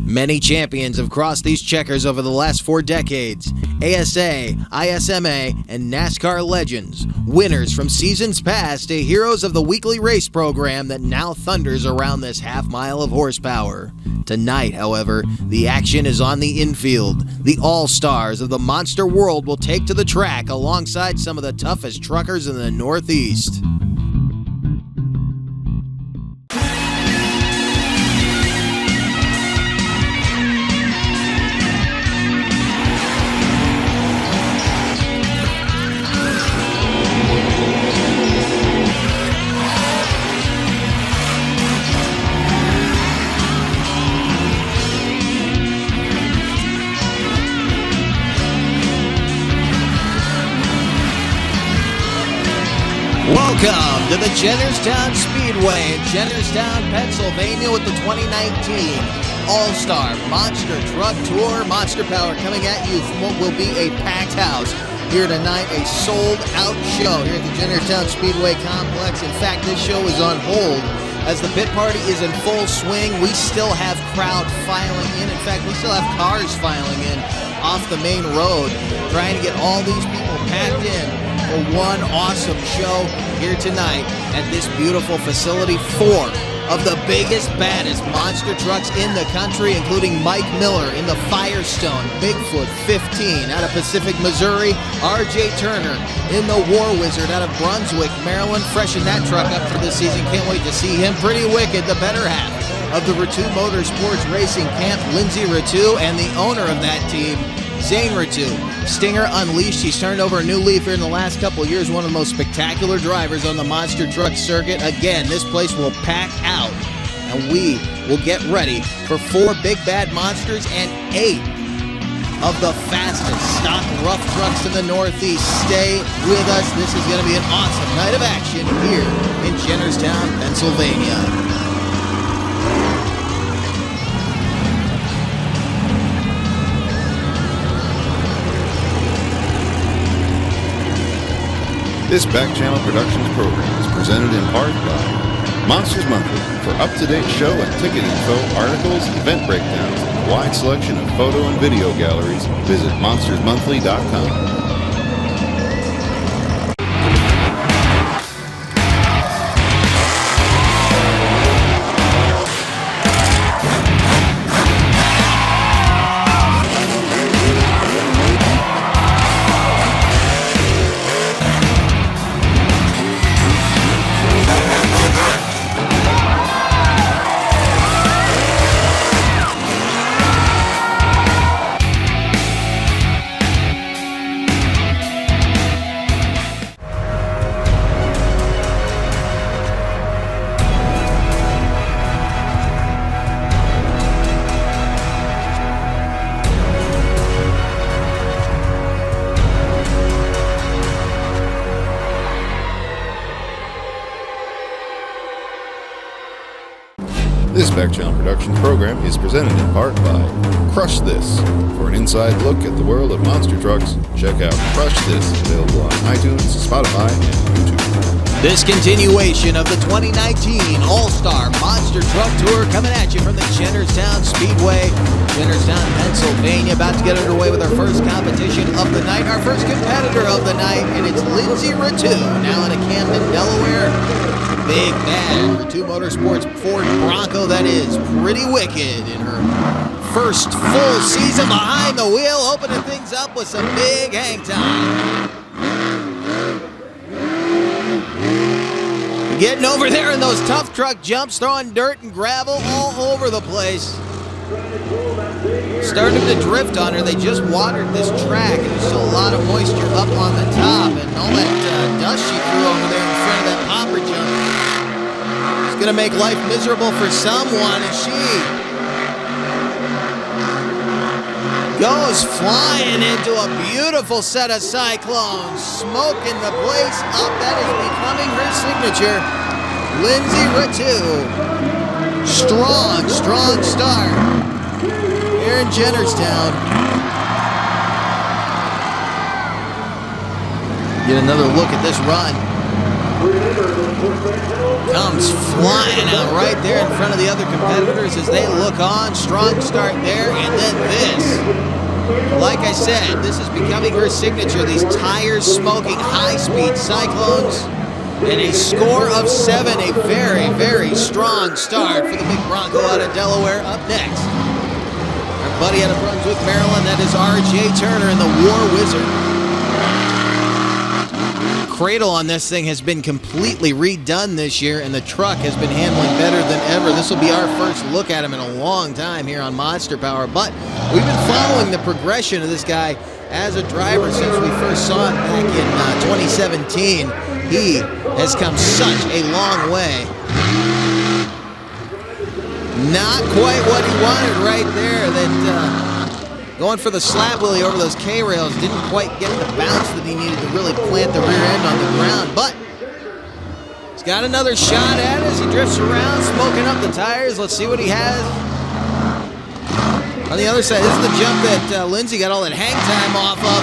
Many champions have crossed these checkers over the last 4 decades. ASA, ISMA, and NASCAR legends. Winners from seasons past to heroes of the weekly race program that now thunders around this half mile of horsepower. Tonight, however, the action is on the infield. The all-stars of the monster world will take to the track alongside some of the toughest truckers in the Northeast. Welcome to the Jennerstown Speedway in Jennerstown, Pennsylvania with the 2019 All-Star Monster Truck Tour. Monster Power coming at you from what will be a packed house here tonight, a sold-out show here at the Jennerstown Speedway Complex. In fact, this show is on hold as the pit party is in full swing. We still have crowd filing in. In fact, we still have cars filing in off the main road, trying to get all these people packed in for one awesome show here tonight at this beautiful facility. 4 of the biggest, baddest monster trucks in the country, including Mike Miller in the Firestone Bigfoot 15 out of Pacific, Missouri. RJ Turner in the War Wizard out of Brunswick, Maryland. Freshen that truck up for this season. Can't wait to see him. Pretty Wicked, the better half of the Ratu Motorsports Racing Camp, Lindsay Ratu, and the owner of that team, Zane Ratu. Stinger Unleashed. He's turned over a new leaf here in the last couple of years. One of the most spectacular drivers on the monster truck circuit. Again, this place will pack out, and we will get ready for 4 big bad monsters and 8 of the fastest stock rough trucks in the Northeast. Stay with us. This is going to be an awesome night of action here in Jennerstown, Pennsylvania. This Back Channel Productions program is presented in part by Monsters Monthly. For up-to-date show and ticket info, articles, event breakdowns, and a wide selection of photo and video galleries, visit monstersmonthly.com. This Back Channel Productions program is presented in part by Crush This. For an inside look at the world of monster trucks, check out Crush This, available on iTunes, Spotify, and YouTube. This continuation of the 2019 All-Star Monster Truck Tour coming at you from the Jennerstown Speedway, Jennerstown, Pennsylvania. About to get underway with our first competition of the night, our first competitor of the night, and it's Lindsay Ratu, now out of Camden, Delaware. Big bad Ratu Motorsports Ford Bronco, that is Pretty Wicked in her first full season behind the wheel, opening things up with some big hang time. Getting over there in those tough truck jumps, throwing dirt and gravel all over the place. Starting to drift on her. They just watered this track, and there's still a lot of moisture up on the top, and all that dust she threw over there in front of that popper jump is going to make life miserable for someone, and she goes flying into a beautiful set of cyclones, smoking the place up. That is becoming her signature. Lindsay Ratu. Strong, strong start here in Jennerstown. Get another look at this run. Comes flying out right there in front of the other competitors as they look on. Strong start there, and then this. Like I said, this is becoming her signature. These tires smoking, high-speed cyclones, and a score of 7. A very, very strong start for the big Bronco out of Delaware. Up next, our buddy out of Brunswick, Maryland, that is R.J. Turner in the War Wizard. Cradle on this thing has been completely redone this year, and the truck has been handling better than ever. This will be our first look at him in a long time here on Monster Power, but we've been following the progression of this guy as a driver since we first saw him back in 2017. He has come such a long way. Not quite what he wanted right there. Going for the slab wheelie over those K-rails didn't quite get the bounce that he needed to really plant the rear end on the ground, but he's got another shot at it as he drifts around, smoking up the tires. Let's see what he has. On the other side, this is the jump that Lindsay got all that hang time off of.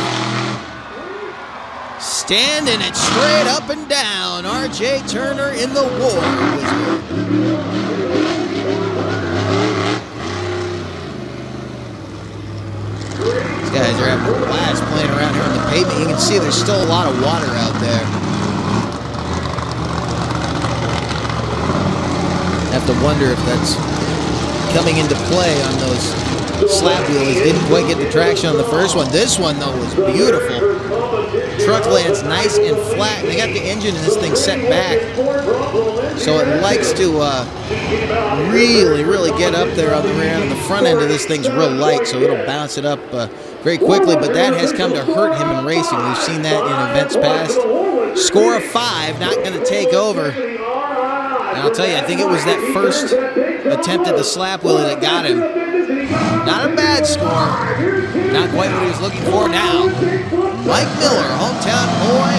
Standing it straight up and down. R.J. Turner in the War Wizard. Guys are having a blast playing around here on the pavement. You can see there's still a lot of water out there. Have to wonder if that's coming into play on those slab wheelies. Didn't quite get the traction on the first one. This one, though, was beautiful. Truck lands nice and flat. They got the engine in this thing set back, so it likes to really get up there on the rear end. And the front end of this thing's real light, so it'll bounce it up very quickly, but that has come to hurt him in racing. We've seen that in events past. Score of 5, not going to take over. And I'll tell you, I think it was that first attempt at the slap wheelie that got him. Not a bad score. Not quite what he was looking for now. Mike Miller, hometown boy,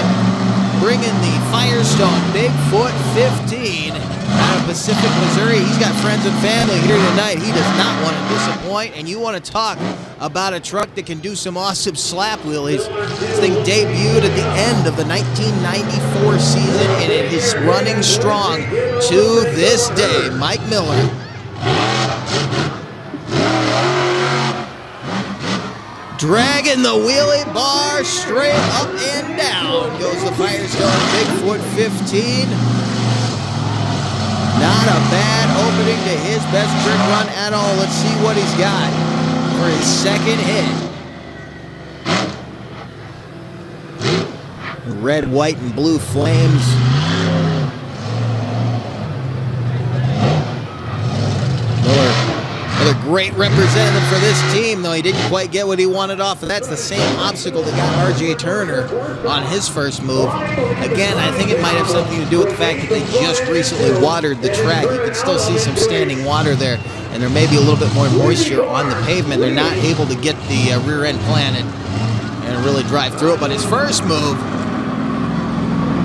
bringing the Firestone Bigfoot 15 out of Pacific, Missouri. He's got friends and family here tonight. He does not want to disappoint, and you want to talk about a truck that can do some awesome slap wheelies. This thing debuted at the end of the 1994 season, and it is running strong to this day. Mike Miller. Dragging the wheelie bar straight up and down goes the Firestone Bigfoot 15. Not a bad opening to his best trick run at all. Let's see what he's got for his second hit. Red, white, and blue flames. Another great representative for this team, though he didn't quite get what he wanted off. And that's the same obstacle that got R.J. Turner on his first move. Again, I think it might have something to do with the fact that they just recently watered the track. You can still see some standing water there, and there may be a little bit more moisture on the pavement. They're not able to get the rear end planted and really drive through it. But his first move,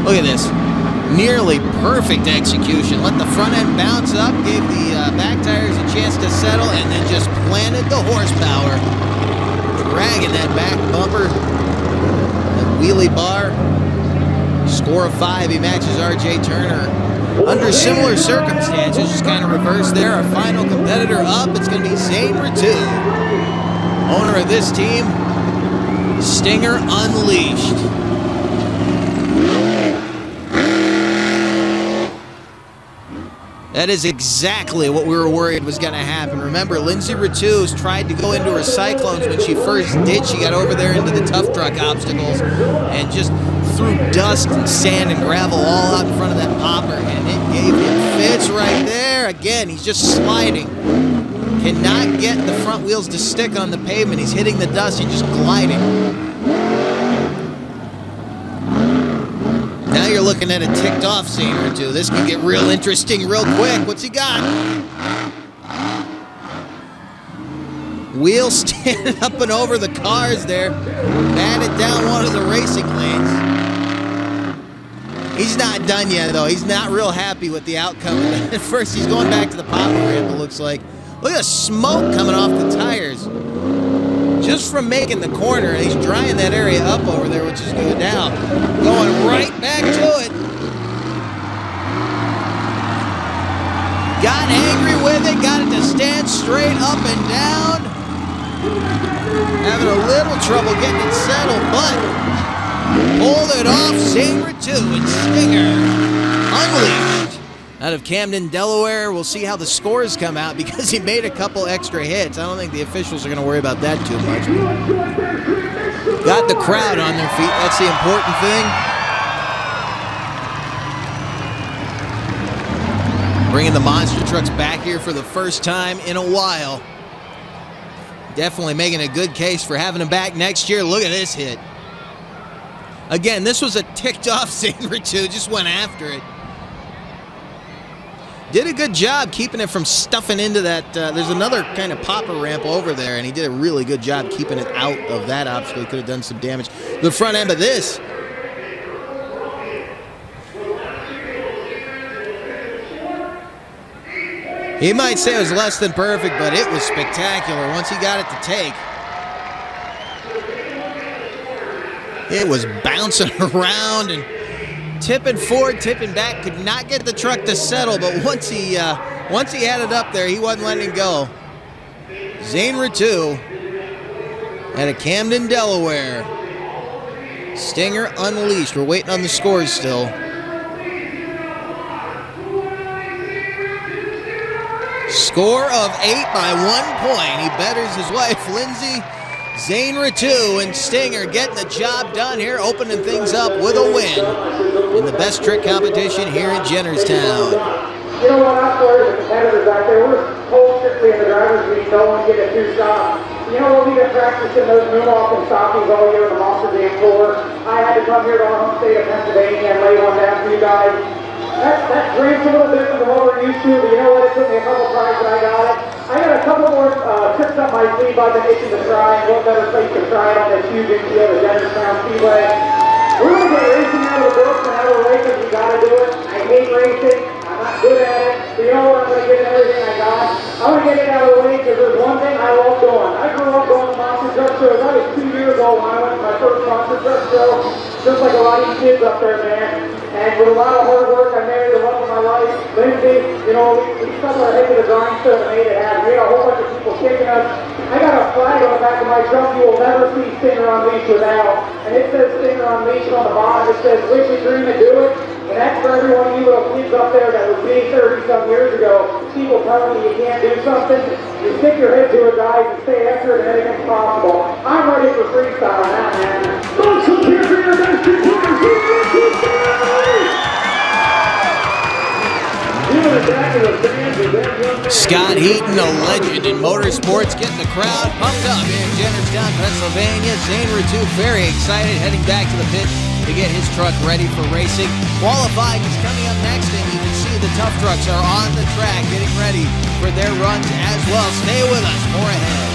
look at this. Nearly perfect execution. Let the front end bounce up, gave the back tires a chance to settle, and then just planted the horsepower. Dragging that back bumper. That wheelie bar. Score of 5. He matches R.J. Turner. Under similar circumstances, just kind of reverse there. Our final competitor up, it's going to be Zane Ratu. Owner of this team, Stinger Unleashed. That is exactly what we were worried was going to happen. Remember, Lindsay Ratu's tried to go into her Cyclones when she first did. She got over there into the tough truck obstacles and just threw dust and sand and gravel all out in front of that popper, and it gave him fits right there. Again, he's just sliding. Cannot get the front wheels to stick on the pavement. He's hitting the dust and just gliding. Now you're looking at a ticked off scene or two. This can get real interesting real quick. What's he got? Wheel standing up and over the cars there. Batted down one of the racing lanes. He's not done yet, though. He's not real happy with the outcome. At first, he's going back to the popper ramp, it looks like. Look at the smoke coming off the tires. Just from making the corner, and he's drying that area up over there, which is good now. Going right back to it. got angry with it, got it to stand straight up and down. Having a little trouble getting it settled, but pulled it off. Zane Ritu and Stinger unleashed out of Camden, Delaware. We'll see how the scores come out because he made a couple extra hits. I don't think the officials are going to worry about that too much. Got the crowd on their feet. That's the important thing. Bringing the monster trucks back here for the first time in a while. Definitely making a good case for having them back next year. Look at this hit. Again, this was a ticked-off Zane Ritu, just went after it. Did a good job keeping it from stuffing into that. There's another kind of popper ramp over there, and he did a really good job keeping it out of that obstacle. He could have done some damage. The front end of this. He might say it was less than perfect, but it was spectacular once he got it to take. It was bouncing around and tipping forward, tipping back. Could not get the truck to settle, but once he had it up there, he wasn't letting it go. Zane Ritu out of Camden, Delaware. Stinger unleashed. We're waiting on the scores still. Score of 8 by 1 point. He betters his wife, Lindsay. Zane Ritu and Stinger getting the job done here, opening things up with a win in the best trick competition here in Jennerstown. You know what, I'm sorry, the competitors out there, we're told strictly in the driver's meet, no one get a two-stop. You know what, we've been practicing those moonwalk and stoppies all year on the Monster Jam floor. I had to come here to our home state of Pennsylvania and lay one down for you guys. That dream's a little different than what we're used to, but you know what, it took me a couple tries and I got it. I got a couple more tricks up my sleeve I've been itching to try, and what better place to try it on this huge infield at Jennerstown Speedway. We're going to get racing out of the books and out of the way because we got to do it. I hate racing. I'm not good at it. So you know what, I'm going to get everything I got. I'm going to get it out of the way because there's one thing I love doing. I grew up going to monster truck shows. I was 2 years old when I went to my first monster truck show, just like a lot of you kids up there, man. And with a lot of hard work, I married the love of my life, Lindsay. You know, we stuck our head to the grindstone and made it happen. We had a whole bunch of people kicking us. I got a flag on the back of my truck you will never see Stinger Unleashed without. And it says Stinger Unleashed on the bottom. It says, wish you dream and do it. And that's for every one of you little kids up there that was me 30-some years ago. People telling you you can't do something. You stick your head to it, guys, and stay after it, and anything's possible. I'm ready for freestyle now, man. Scott Heaton, a legend in motorsports, getting the crowd pumped up in Jennerstown, Pennsylvania. Zane Ritu very excited, heading back to the pit to get his truck ready for racing. Qualifying is coming up next, and you can see the tough trucks are on the track getting ready for their runs as well. Stay with us, more ahead.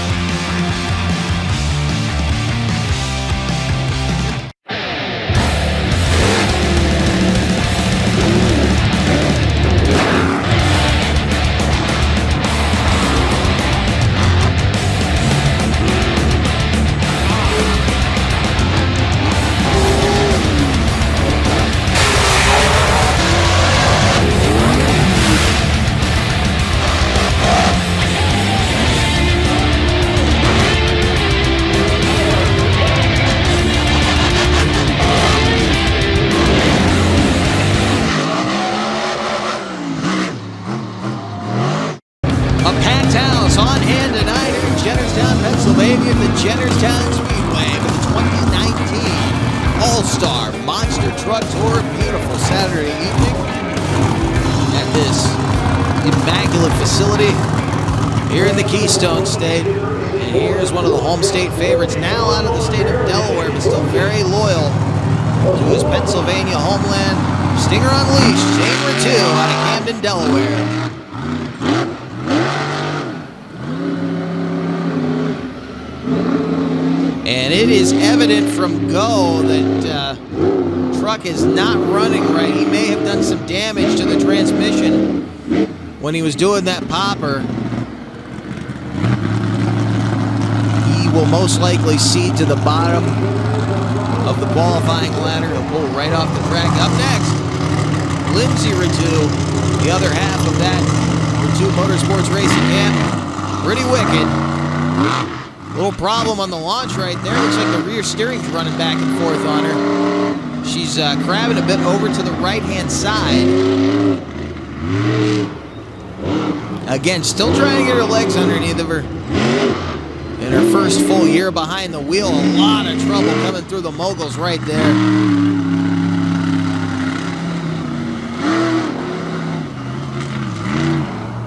Pennsylvania at the Jennerstown Speedway for the 2019 All-Star Monster Truck Tour. Beautiful Saturday evening at this immaculate facility here in the Keystone State. And here's one of the home state favorites, now out of the state of Delaware, but still very loyal to his Pennsylvania homeland. Stinger Unleashed, Zane Ritu out of Camden, Delaware. And it is evident from go that truck is not running right. He may have done some damage to the transmission when he was doing that popper. He will most likely cede to the bottom of the qualifying ladder. He'll pull right off the track. Up next, Lindsay Ritu, the other half of that Institute Motorsports Racing Camp. Pretty wicked. Little problem on the launch right there. Looks like the rear steering's running back and forth on her. She's crabbing a bit over to the right-hand side. Again, still trying to get her legs underneath of her. In her first full year behind the wheel, a lot of trouble coming through the moguls right there.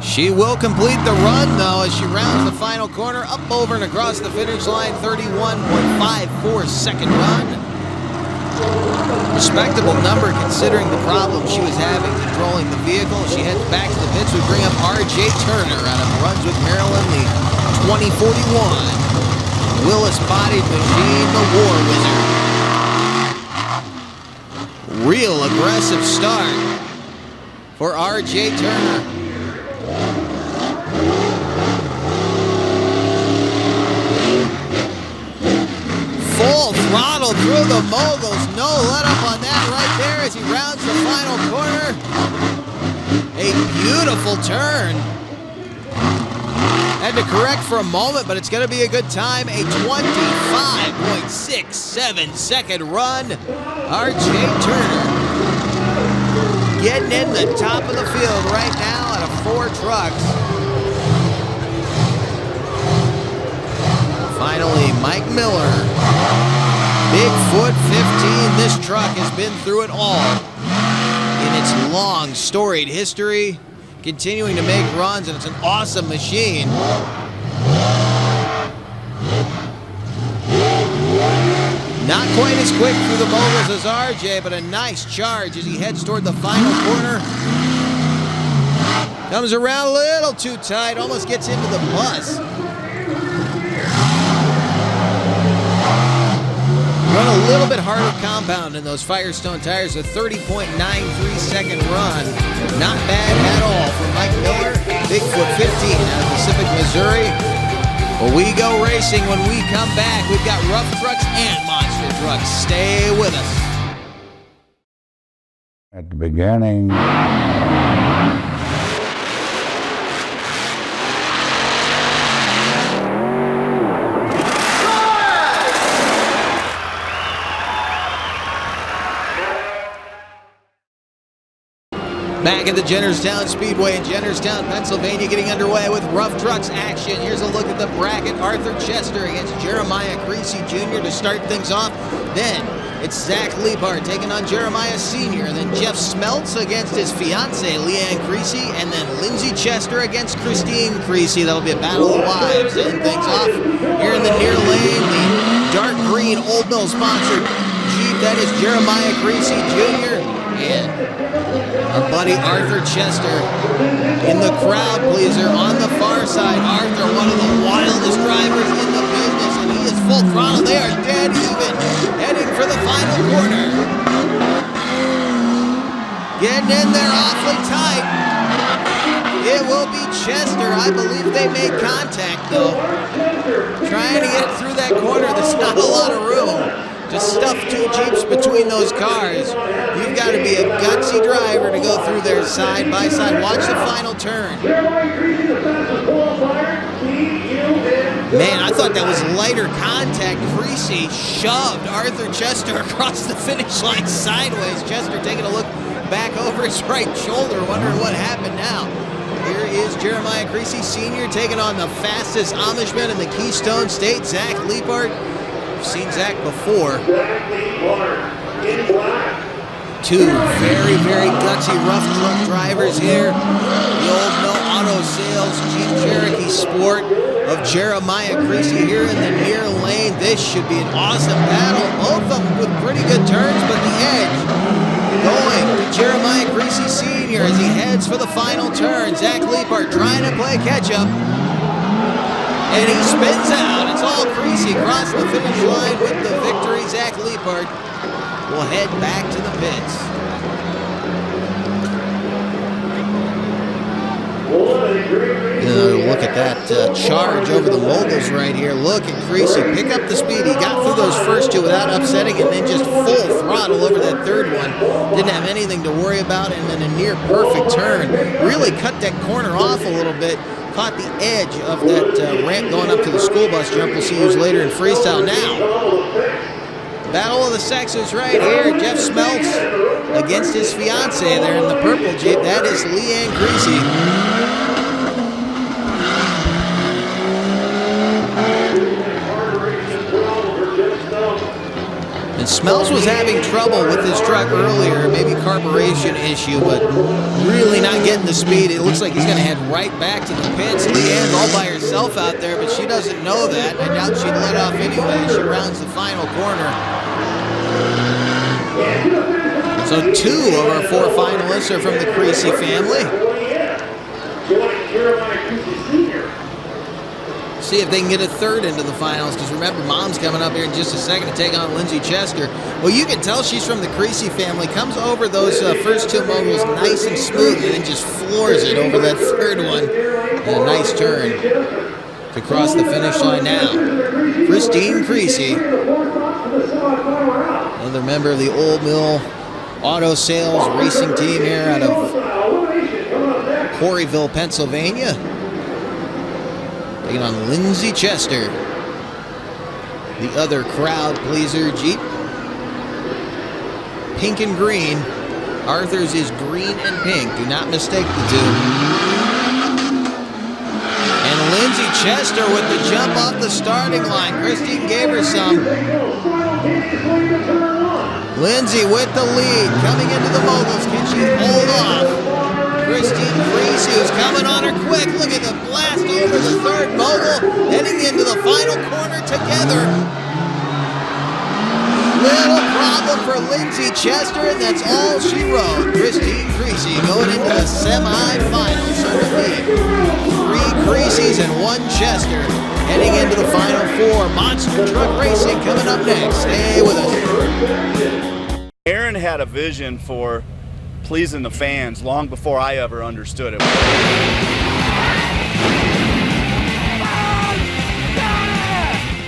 She will complete the run, though, as she rounds the final corner, up over and across the finish line, 31.54 second run. Respectable number considering the problem she was having controlling the vehicle. She heads back to the pits. We bring up R.J. Turner out of Brunswick, Maryland, the 2041 Willis-bodied machine, the War Wizard. Real aggressive start for R.J. Turner. Full throttle through the moguls. No let up on that right there as he rounds the final corner. A beautiful turn. Had to correct for a moment, but it's going to be a good time. A 25.67 second run. R.J. Turner getting in the top of the field right now out of 4 trucks. Finally, Mike Miller. Bigfoot 15. This truck has been through it all in its long, storied history. Continuing to make runs, and it's an awesome machine. Not quite as quick through the moguls as RJ, but a nice charge as he heads toward the final corner. Comes around a little too tight, almost gets into the bus. Run a little bit harder compound in those Firestone tires, a 30.93 second run. Not bad at all for Mike Miller, Bigfoot 15 out of Pacific, Missouri. Well, we go racing when we come back. We've got rough trucks and monster trucks. Stay with us. At the beginning. Back at the Jennerstown Speedway in Jennerstown, Pennsylvania, getting underway with rough trucks action. Here's a look at the bracket. Arthur Chester against Jeremiah Creasy Jr. to start things off. Then it's Zach Liebhardt taking on Jeremiah Sr. And then Jeff Smeltz against his fiancée, Leanne Creasy. And then Lindsey Chester against Christine Creasy. That'll be a battle of wives. Ending things off here in the near lane. The dark green Old Mill sponsored Jeep. That is Jeremiah Creasy Jr. and our buddy Arthur Chester in the crowd pleaser on the far side. Arthur, one of the wildest drivers in the business, and he is full throttle. They are dead even, heading for the final corner. Getting in there awfully tight. It will be Chester. I believe they made contact, though. Trying to get it through that corner. There's not a lot of room. Just stuff 2 Jeeps between those cars. You've got to be a gutsy driver to go through there side by side. Watch the final turn. Man, I thought that was lighter contact. Creasy shoved Arthur Chester across the finish line sideways. Chester taking a look back over his right shoulder, wondering what happened now. Here is Jeremiah Creasy Sr. taking on the fastest Amishman in the Keystone State, Zach Liebhardt. We've seen Zach before. 2 very, very gutsy rough truck drivers here. The Old Mill Auto Sales Jeep Cherokee Sport of Jeremiah Creasy here in the near lane. This should be an awesome battle. Both of them with pretty good turns, but the edge going to Jeremiah Creasy Sr. as he heads for the final turn. Zach Liebhardt trying to play catch-up. And he spins out. It's all Creasy across the finish line with the victory. Zach Liebhardt will head back to the pits. Look at that charge over the moguls right here. Look at Creasy pick up the speed. He got through those first two without upsetting, and then just full throttle over that third one. Didn't have anything to worry about, and then a near perfect turn. Really cut that corner off a little bit. Caught the edge of that ramp going up to the school bus jump. We'll see who's later in freestyle now. Battle of the sexes right here. Jeff Smeltz against his fiance there in the purple Jeep. That is Leanne Creasy. And Smells was having trouble with his truck earlier, maybe carburation issue, but really not getting the speed. It looks like he's going to head right back to the pits. Leanne's all by herself out there, but she doesn't know that. I doubt she'd let off anyway. She rounds the final corner. So 2 of our 4 finalists are from the Creasy family. See if they can get a third into the finals, because remember, Mom's coming up here in just a second to take on Lindsay Chester. Well, you can tell she's from the Creasy family. Comes over those first 2 moguls nice and smooth, and then just floors it over that third one. And a nice turn to cross the finish line now. Christine Creasy, another member of the Old Mill Auto Sales Racing Team here out of Quarryville, Pennsylvania. Taking on Lindsay Chester, the other crowd pleaser Jeep. Pink and green. Arthur's is green and pink. Do not mistake the two. And Lindsay Chester with the jump off the starting line. Christine gave her some. Lindsay with the lead, coming into the moguls. Can she hold off Christine Creasy, who's coming on her quick? Look at the blast over the third mogul, heading into the final corner together. Little problem for Lindsay Chester, and that's all she wrote. Christine Creasy going into the semifinals. So it'll be 3 Creasys and 1 Chester heading into the final 4. Monster Truck Racing coming up next. Stay with us. Aaron had a vision for pleasing the fans long before I ever understood it.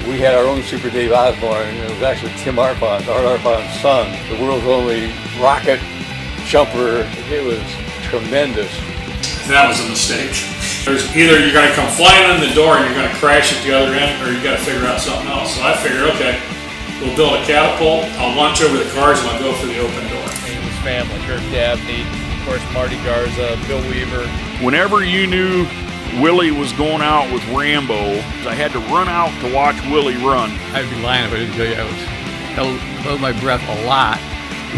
We had our own Super Dave Osborne, and it was actually Tim Arpon, Art Arpon's son, the world's only rocket jumper. It was tremendous. That was a mistake. There's either you're going to come flying in the door and you're going to crash at the other end, or you got to figure out something else. So I figured, okay, we'll build a catapult, I'll launch over the cars, and I'll go through the open door. It was family, Kirk Dabney, of course Marty Garza, Bill Weaver. Whenever you knew Willie was going out with Rambo, I had to run out to watch Willie run. I'd be lying if I didn't tell you I held my breath a lot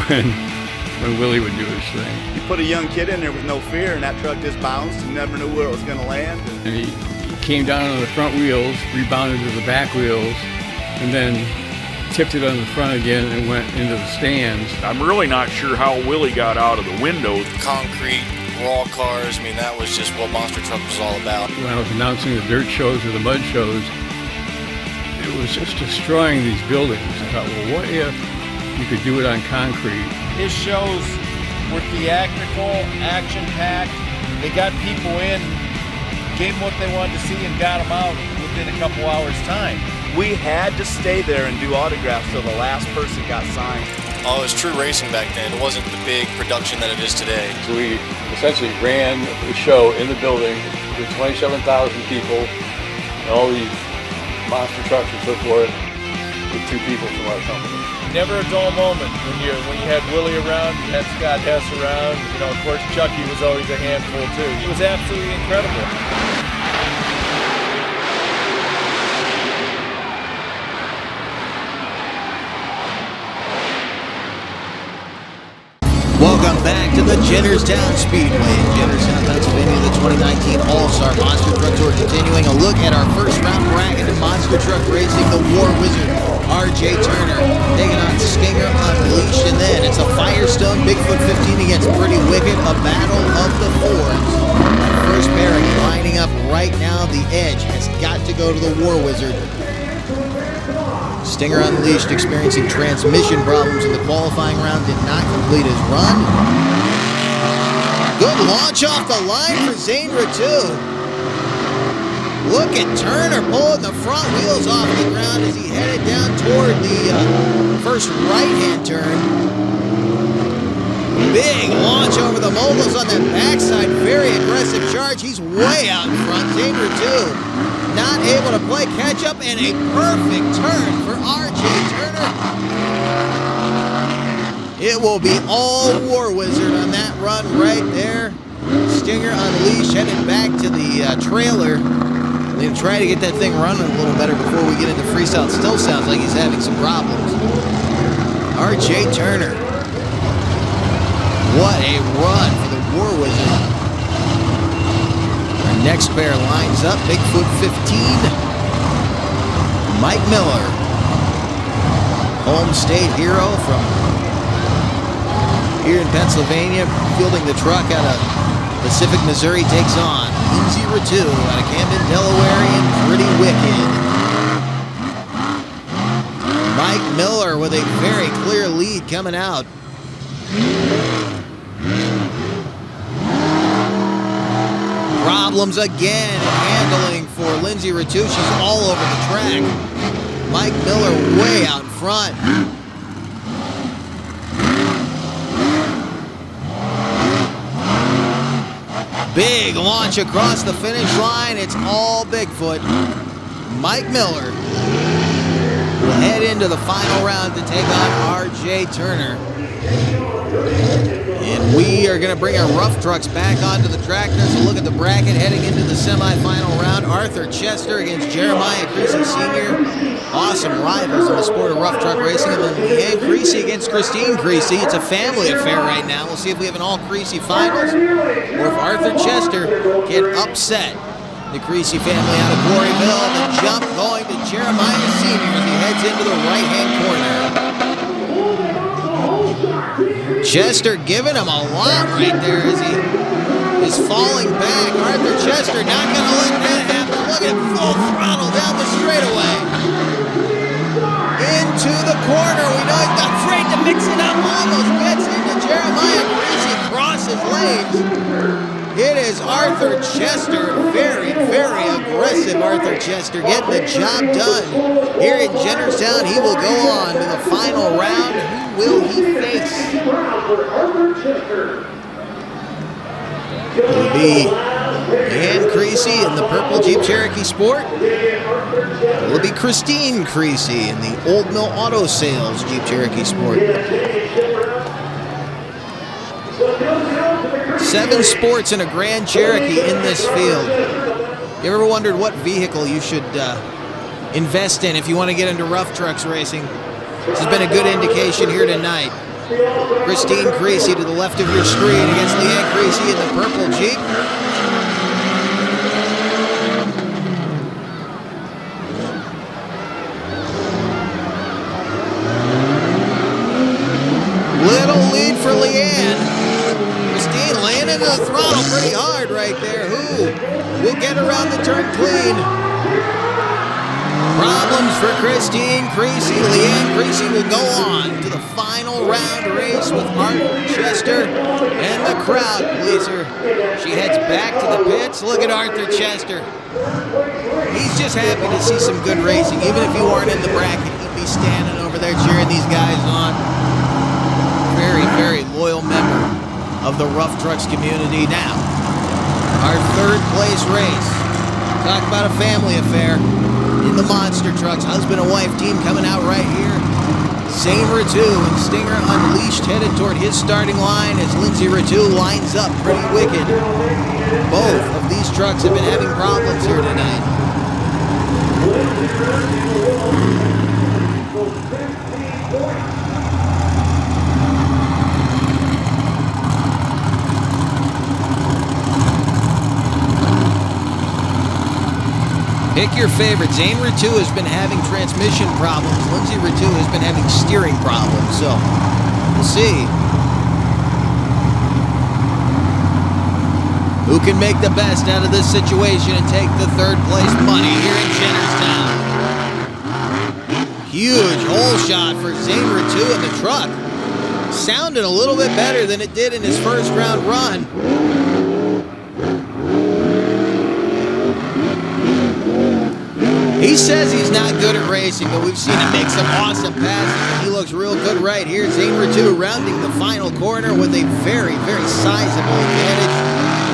when Willie would do his thing. You put a young kid in there with no fear, and that truck just bounced and never knew where it was going to land. And he came down on the front wheels, rebounded to the back wheels, and then tipped it on the front again and went into the stands. I'm really not sure how Willie got out of the window. Concrete, raw cars, I mean, that was just what Monster Truck was all about. When I was announcing the dirt shows or the mud shows, it was just destroying these buildings. I thought, well, what if you could do it on concrete? His shows were theatrical, action-packed. They got people in, gave them what they wanted to see, and got them out within a couple hours' time. We had to stay there and do autographs till the last person got signed. Oh, it was true racing back then. It wasn't the big production that it is today. So we essentially ran the show in the building with 27,000 people and all these monster trucks and so forth with 2 people from our company. Never a dull moment when you had Willie around, you had Scott Hess around. You know, of course, Chucky was always a handful too. It was absolutely incredible. Welcome back to the Jennerstown Speedway in Jennerstown, Pennsylvania. The 2019 All-Star Monster Truck Tour continuing. A look at our first round bracket of Monster Truck Racing. The War Wizard, R.J. Turner, taking on Stinger Unleashed. And then it's a Firestone Bigfoot 15 against Pretty Wicked. A battle of the Fords. First pairing lining up right now. The edge has got to go to the War Wizard. Stinger Unleashed experiencing transmission problems in the qualifying round, did not complete his run. Good launch off the line for Zane Ratu. Look at Turner pulling the front wheels off the ground as he headed down toward the first right-hand turn. Big launch over the moguls on that backside. Very aggressive charge. He's way out in front. Zane Ratu not able to play catch-up, and a perfect turn for R.J. Turner. It will be all War Wizard on that run right there. Stinger Unleashed headed back to the trailer. They're going to try to get that thing running a little better before we get into Freestyle. It still sounds like he's having some problems. R.J. Turner. What a run for the War Wizard. Our next pair lines up. Bigfoot 15. Mike Miller. Home state hero from here in Pennsylvania, fielding the truck out of Pacific, Missouri, takes on Lindsey Ratu out of Camden, Delaware, and Pretty Wicked. Mike Miller with a very clear lead coming out. Problems again handling for Lindsey Ratu. She's all over the track. Mike Miller way out in front. Big launch across the finish line. It's all Bigfoot. Mike Miller will head into the final round to take on R.J. Turner. And we are going to bring our rough trucks back onto the track. There's a look at the bracket heading into the semifinal round. Arthur Chester against Jeremiah Creasy Sr. Awesome rivals in the sport of rough truck racing. And then Leanne Creasy against Christine Creasy. It's a family affair right now. We'll see if we have an all-Creasy finals or if Arthur Chester can upset the Creasy family out of Quarryville. The jump going to Jeremiah Sr. as he heads into the right-hand corner. Chester giving him a lot right there as he is falling back. Arthur Chester not going to let that happen. Look at full throttle down the straightaway. Into the corner. We know he's not afraid to mix it up. Almost gets into Jeremiah Creasy. Crosses lanes. It is Arthur Chester. Very, very aggressive Arthur Chester getting the job done. Here in Jennerstown, he will go on to the final round. Who will he face? It will be Leanne Creasy in the purple Jeep Cherokee Sport. It will be Christine Creasy in the Old Mill Auto Sales Jeep Cherokee Sport. 7 sports in a Grand Cherokee in this field. You ever wondered what vehicle you should invest in if you want to get into rough trucks racing? This has been a good indication here tonight. Christine Creasy to the left of your screen against Leanne Creasy in the purple Jeep. Little lead for Leanne. Christine laying into the throttle pretty hard right there. Who will get around the turn clean? Problems for Christine Creasy. Leanne Creasy will go on to the final round race with Arthur Chester and the crowd pleaser. She heads back to the pits. Look at Arthur Chester. He's just happy to see some good racing. Even if he weren't in the bracket, he'd be standing over there cheering these guys on. Very, very loyal member of the rough trucks community. Now, our 3rd place race. Talk about a family affair in the monster trucks. Husband and wife team coming out right here. Zane Ratu and Stinger Unleashed headed toward his starting line as Lindsey Ratu lines up Pretty Wicked. Both of these trucks have been having problems here tonight. Pick your favorite. Zane Ratu has been having transmission problems. Lindsey Ratu has been having steering problems. So, we'll see who can make the best out of this situation and take the 3rd place money here in Jennerstown. Huge hole shot for Zane Ratu in the truck. Sounded a little bit better than it did in his first round run. He says he's not good at racing, but we've seen him make some awesome passes, and he looks real good right here. Zane Ratu rounding the final corner with a very, very sizable advantage.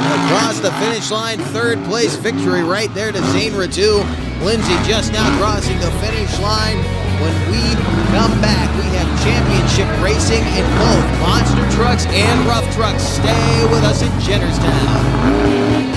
And across the finish line, third place victory right there to Zane Ratu. Lindsay just now crossing the finish line. When we come back, we have championship racing in both monster trucks and rough trucks. Stay with us in Jennerstown.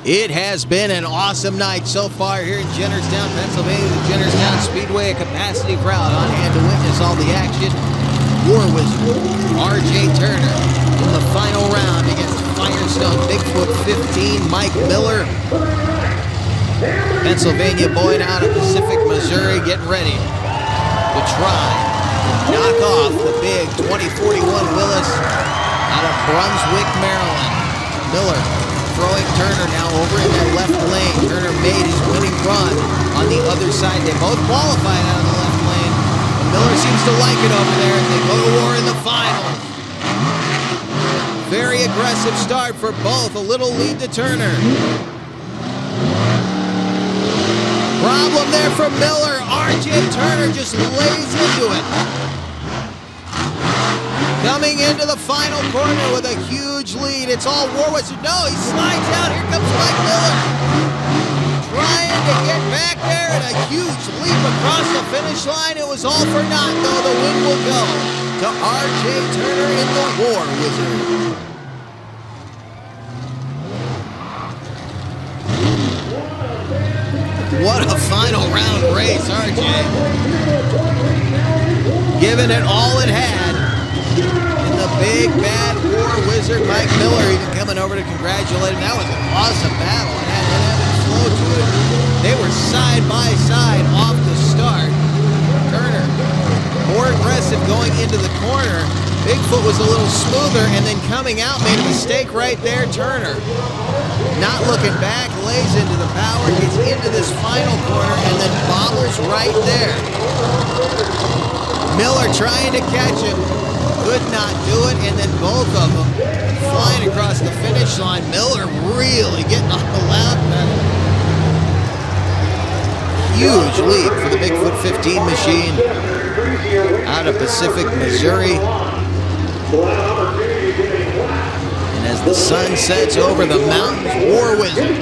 It has been an awesome night so far here in Jennerstown, Pennsylvania. The Jennerstown Speedway, a capacity crowd on hand to witness all the action. War Wizard, R.J. Turner in the final round against Firestone Bigfoot 15, Mike Miller. Pennsylvania boy out of Pacific, Missouri, getting ready to try to knock off the big 2041 Willis out of Brunswick, Maryland. Miller throwing Turner now over in that left lane. Turner made his winning run on the other side. They both qualified out of the left lane. And Miller seems to like it over there as they go to war in the final. Very aggressive start for both. A little lead to Turner. Problem there for Miller. R.J. Turner just lays into it. Coming into the final corner with a huge lead. It's all War Wizard. No, he slides out. Here comes Mike Miller. Trying to get back there, and a huge leap across the finish line. It was all for naught, though. The win will go to R.J. Turner in the War Wizard. What a final round race, R.J. Giving it all it had. And the big bad War Wizard, Mike Miller, even coming over to congratulate him. That was an awesome battle. It had an ebb and flow to it. They were side by side off the start. Turner more aggressive going into the corner. Bigfoot was a little smoother, and then coming out made a mistake right there. Turner not looking back, lays into the power, gets into this final corner, and then bobbles right there. Miller trying to catch him. Could not do it, and then both of them flying across the finish line. Miller really getting on the loud pedal. Huge lead for the Bigfoot 15 machine out of Pacific, Missouri. And as the sun sets over the mountains, War Wizard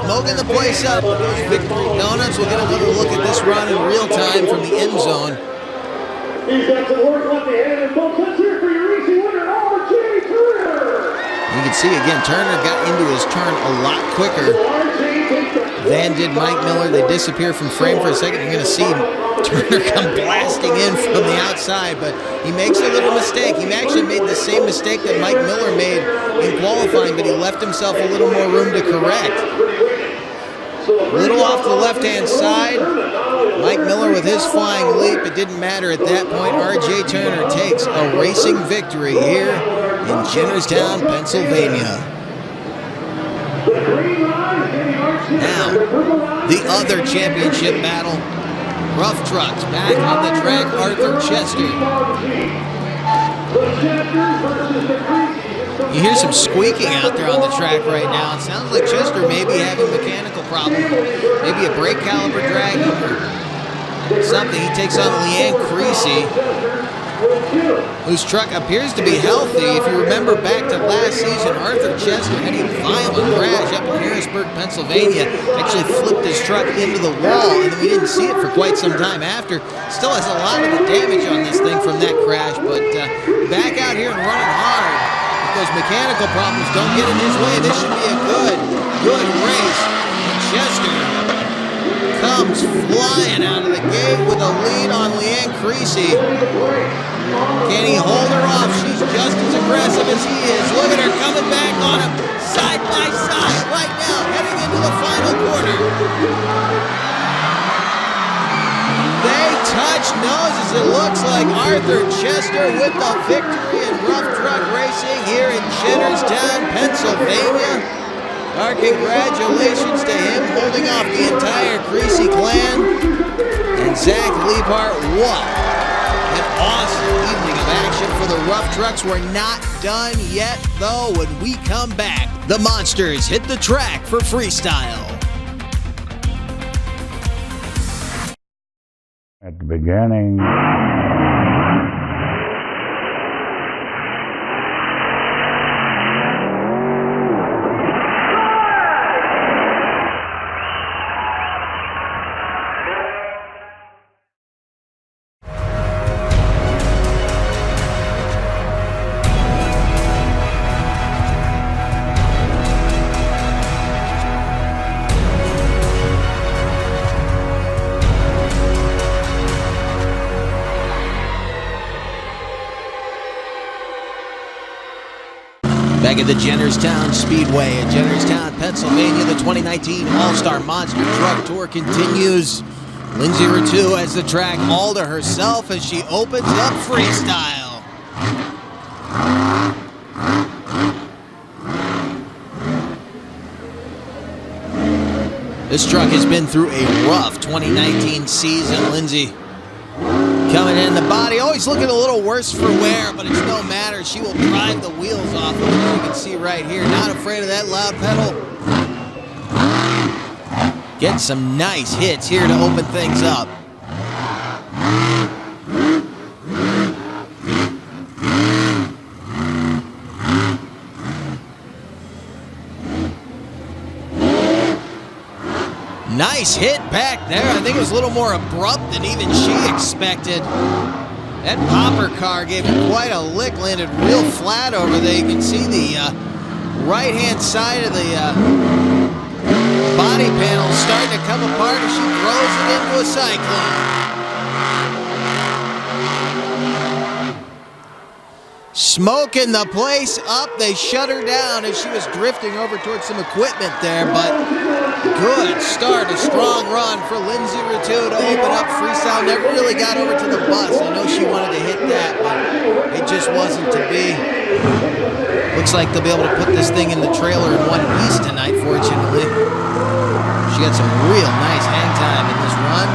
smoking the place up with those victory donuts. We'll get another look at this run in real time from the end zone. He's got some work left ahead, and folks, let's hear for your racing winner, R.J. Turner. You can see again, Turner got into his turn a lot quicker than did Mike Miller. They disappear from frame for a second. You're going to see Turner come blasting in from the outside, but he makes a little mistake. He actually made the same mistake that Mike Miller made in qualifying, but he left himself a little more room to correct. A little off the left-hand side. Mike Miller with his flying leap. It didn't matter at that point. R.J. Turner takes a racing victory here in Jennerstown, Pennsylvania. Now, the other championship battle. Rough trucks back on the track. Arthur Chester. You hear some squeaking out there on the track right now. It sounds like Chester may be having a mechanical problem. Maybe a brake caliper dragging or something. He takes on Leanne Creasy, whose truck appears to be healthy. If you remember back to last season, Arthur Chester had a violent crash up in Harrisburg, Pennsylvania. Actually flipped his truck into the wall, and we didn't see it for quite some time after. Still has a lot of the damage on this thing from that crash, but back out here and running hard. If those mechanical problems don't get in his way, this should be a good race. And Chester comes flying out of the gate with a lead on Leanne Creasy. Can he hold her off? She's just as aggressive as he is. Look at her coming back on him. side by side right now, heading into the final quarter. They touch noses. It looks like Arthur Chester with the victory in rough truck racing here in Jennerstown, Pennsylvania. Our congratulations to him, holding off the entire Creasy clan. And Zach Liebhart, what an awesome evening of action for the rough trucks. We're not done yet, though. When we come back, the monsters hit the track for freestyle. At the beginning, Back at the Jennerstown Speedway in Jennerstown, Pennsylvania, the 2019 All-Star Monster Truck Tour continues. Lindsay Ratu has the track all to herself as she opens up freestyle. This truck has been through a rough 2019 season. Lindsay coming in the body, always looking a little worse for wear, but it's no matter. She will drive the wheels off of it. You can see right here, not afraid of that loud pedal. Getting some nice hits here to open things up. Nice hit back there. I think it was a little more abrupt than even she expected. That popper car gave it quite a lick, landed real flat over there. You can see the right-hand side of the body panel starting to come apart as she throws it into a cyclone. Smoking the place up. They shut her down as she was drifting over towards some equipment there, but good start, a strong run for Lindsay Ratu to open up freestyle. Never really got over to the bus. I know she wanted to hit that, but it just wasn't to be. Looks like they'll be able to put this thing in the trailer in one piece tonight, fortunately. She got some real nice hang time in this run.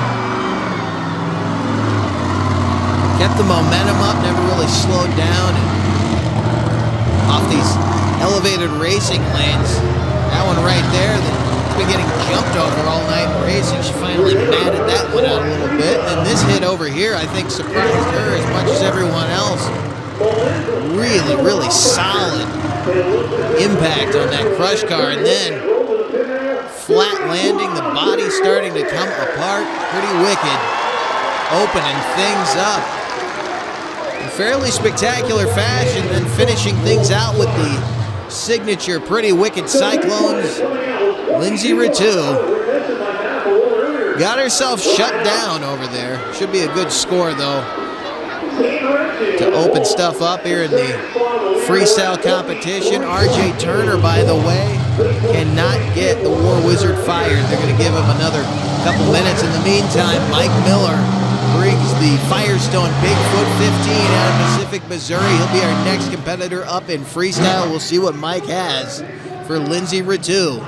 Kept the momentum up, never really slowed down. And off these elevated racing lanes, that one right there that's been getting jumped over all night racing, she finally matted that one out a little bit. And this hit over here, I think, surprised her as much as everyone else. Really, really solid impact on that crush car. And then flat landing, the body starting to come apart. Pretty wicked. Opening things up in fairly spectacular fashion, then finishing things out with the signature Pretty Wicked Cyclones. Lindsay Ratu got herself shut down over there. Should be a good score, though, to open stuff up here in the freestyle competition. RJ Turner, by the way, cannot get the War Wizard fired. They're going to give him another couple minutes. In the meantime, Mike Miller brings the Firestone Bigfoot 15 out of Pacific, Missouri. He'll be our next competitor up in freestyle. We'll see what Mike has for Lindsay Ratu.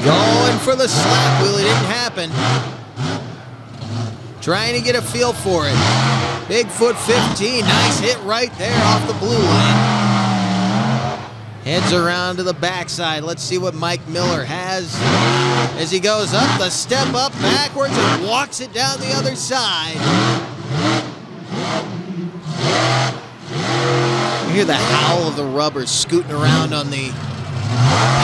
Going for the slap wheel. It didn't happen. Trying to get a feel for it. Bigfoot 15, nice hit right there off the blue line. Heads around to the backside. Let's see what Mike Miller has as he goes up the step up backwards and walks it down the other side. You hear the howl of the rubber scooting around on the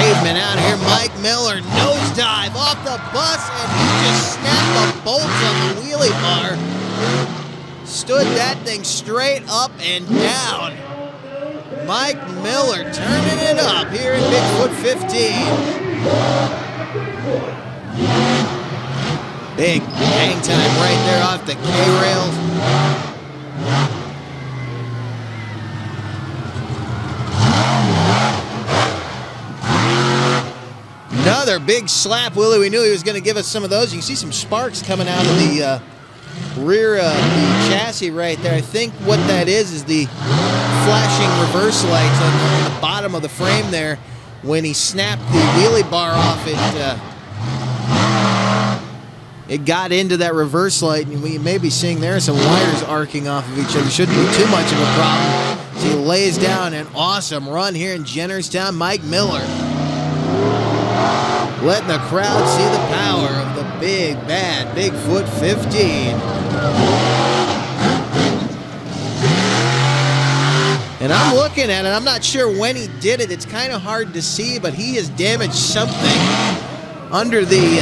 pavement out here. Mike Miller nosedive off the bus, and he just snapped the bolts on the wheelie bar. Stood that thing straight up and down. Mike Miller turning it up here in Bigfoot 15. Big hang time right there off the K-rails. Another big slap, Willie. We knew he was going to give us some of those. You can see some sparks coming out of the rear of the chassis right there. I think what that is the flashing reverse lights on the bottom of the frame there. When he snapped the wheelie bar off, it got into that reverse light, and we may be seeing there some wires arcing off of each other. Shouldn't be too much of a problem. So he lays down an awesome run here in Jennerstown. Mike Miller letting the crowd see the power of the big, bad Bigfoot 15. And I'm looking at it. I'm not sure when he did it. It's kind of hard to see, but he has damaged something under the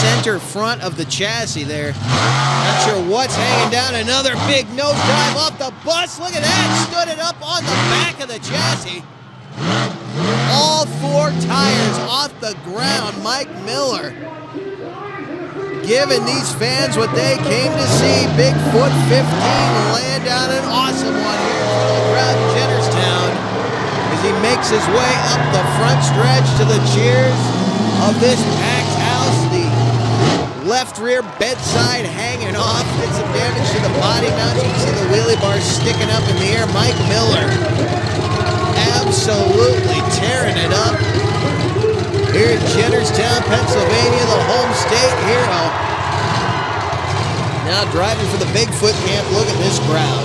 center front of the chassis there. Not sure what's hanging down. Another big nosedive off the bus. Look at that. Stood it up on the back of the chassis. All four tires off the ground. Mike Miller giving these fans what they came to see. Bigfoot 15 laying down an awesome one here in front of the crowd in Jennerstown as he makes his way up the front stretch to the cheers of this packed house. The left rear bedside hanging off. Did some damage to the body mount. You can see the wheelie bar sticking up in the air. Mike Miller absolutely tearing it up here in Jennerstown, Pennsylvania, the home state hero. Now driving for the Bigfoot camp. Look at this crowd.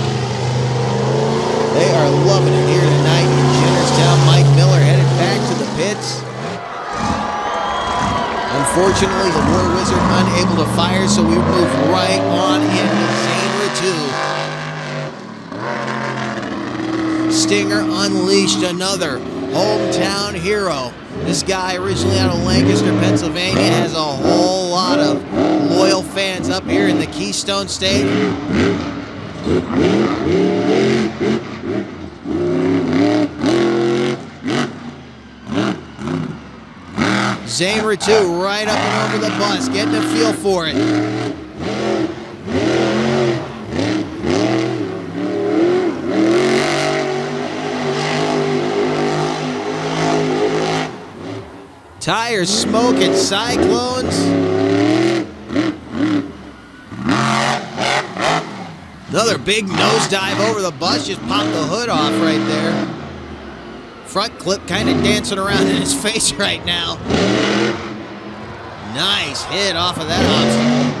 They are loving it here tonight in Jennerstown. Mike Miller headed back to the pits. Unfortunately, the War Wizard unable to fire, so we move right on into Zane Ratu. Stinger unleashed, another hometown hero. This guy, originally out of Lancaster, Pennsylvania, has a whole lot of loyal fans up here in the Keystone State. Zane Ratu right up and over the bus, getting a feel for it. Tires smoking, cyclones. Another big nosedive over the bus, just popped the hood off right there. Front clip kind of dancing around in his face right now. Nice hit off of that obstacle.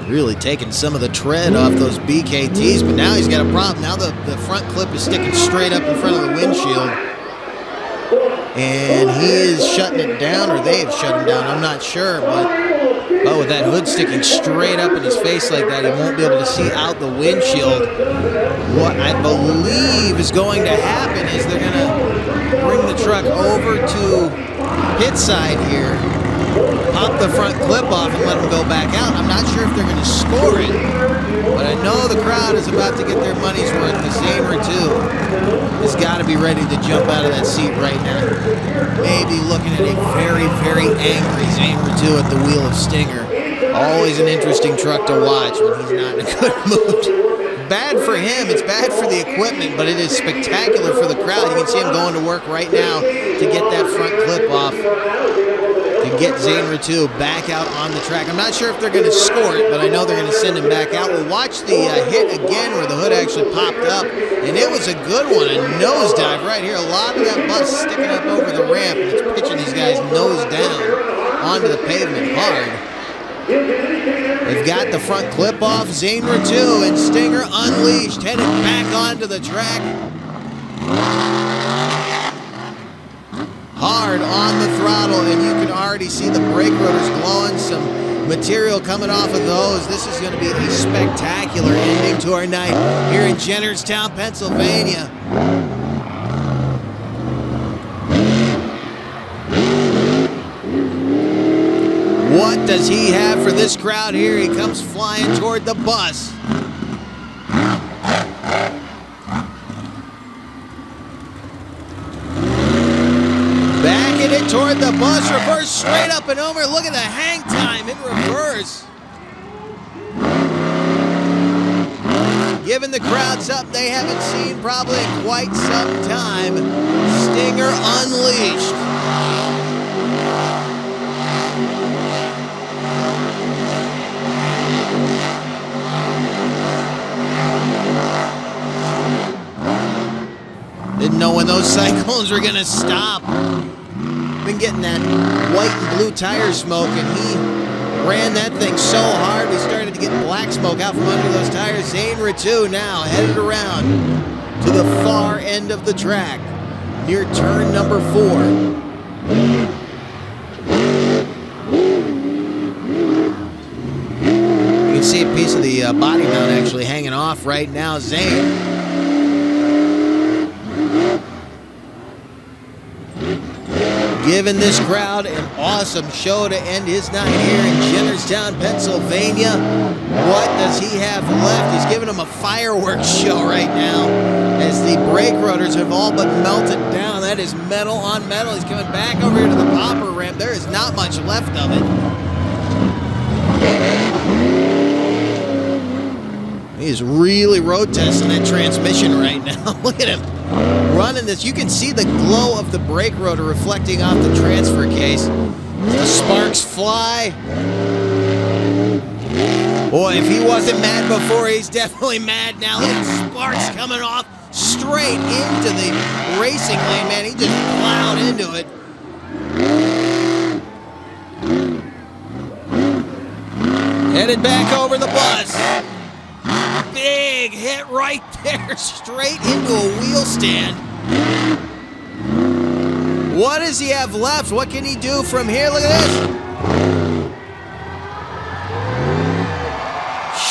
Really taking some of the tread off those BKTs, but now he's got a problem. Now the front clip is sticking straight up in front of the windshield. And he is shutting it down, or they have shut him down, I'm not sure, but with that hood sticking straight up in his face like that, he won't be able to see out the windshield. What I believe is going to happen is they're going to bring the truck over to pit side here, pop the front clip off and let him go back out. I'm not sure if they're going to score it, but I know the crowd is about to get their money's worth. The Zane Ratu has got to be ready to jump out of that seat right now. Maybe looking at a very, very angry Zane Ratu at the wheel of Stinger. Always an interesting truck to watch when he's not in a good mood. Bad for him, it's bad for the equipment, but it is spectacular for the crowd. You can see him going to work right now to get that front clip off, to get Zane Ratu back out on the track. I'm not sure if they're going to score it, but I know they're going to send him back out. We'll watch the hit again where the hood actually popped up, and it was a good one, a nosedive right here. A lot of that bus sticking up over the ramp, and it's pitching these guys nose down onto the pavement hard. They've got the front clip off. Zane Ratu and Stinger unleashed, headed back onto the track. Hard on the throttle, and you can already see the brake rotors glowing, some material coming off of those. This is going to be a spectacular ending to our night here in Jennerstown, Pennsylvania. What does he have for this crowd here? He comes flying toward the bus. toward the bus, reverse straight up and over. Look at the hang time in reverse. Giving the crowd something they haven't seen probably in quite some time. Stinger unleashed. Didn't know when those cyclones were gonna stop. Been getting that white and blue tire smoke, and he ran that thing so hard we started to get black smoke out from under those tires. Zane Ritu now headed around to the far end of the track near turn number 4. You can see a piece of the body mount actually hanging off right now. Zane giving this crowd an awesome show to end his night here in Jennerstown, Pennsylvania. What does he have left? He's giving them a fireworks show right now as the brake rotors have all but melted down. That is metal on metal. He's coming back over here to the popper ramp. There is not much left of it. He's really road testing that transmission right now. Look at him running this. You can see the glow of the brake rotor reflecting off the transfer case. The sparks fly. Boy, if he wasn't mad before, he's definitely mad now. Look at the sparks coming off straight into the racing lane, man. He just plowed into it. Headed back over the bus. Big hit right there, straight into a wheel stand. What does he have left? What can he do from here? Look at this.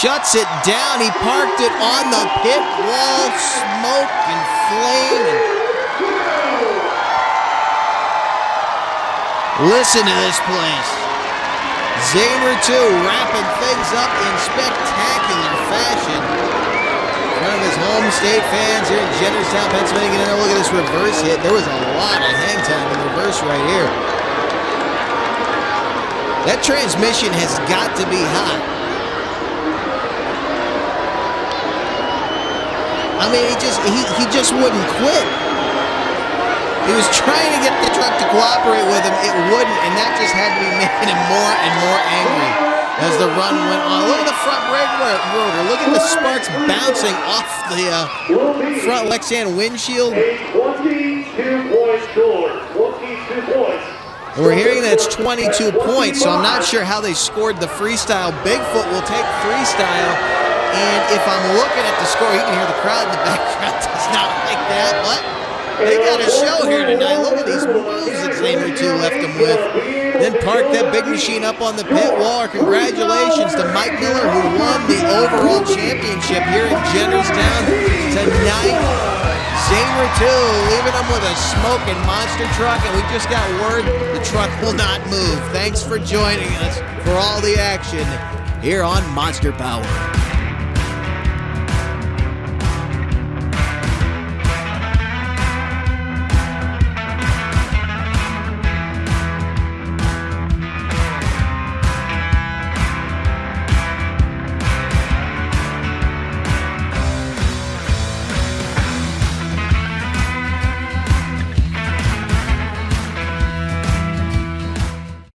Shuts it down. He parked it on the pit wall. Smoke and flame. Listen to this place. Zane Ritu wrapping things up in spectacular fashion. One of his home state fans here in Jennerstown, Pennsylvania. Now look at this reverse hit. There was a lot of hang time in reverse right here. That transmission has got to be hot. I mean, he just wouldn't quit. He was trying to get the truck to cooperate with him. It wouldn't, and that just had to be making him more and more angry as the run went on. Look at the front brake rotor. Look at the sparks bouncing off the front Lexan windshield. A 22-point score. 22 points. And we're hearing that it's 22 points, so I'm not sure how they scored the freestyle. Bigfoot will take freestyle, and if I'm looking at the score, you can hear the crowd in the background. It's not like that, but they got a show here tonight. Look at these moves that Zane Ritu left them with. Then parked that big machine up on the pit wall. Congratulations to Mike Miller, who won the overall championship here in Jennerstown tonight. Zane Ritu leaving them with a smoking monster truck, and we just got word the truck will not move. Thanks for joining us for all the action here on Monster Power.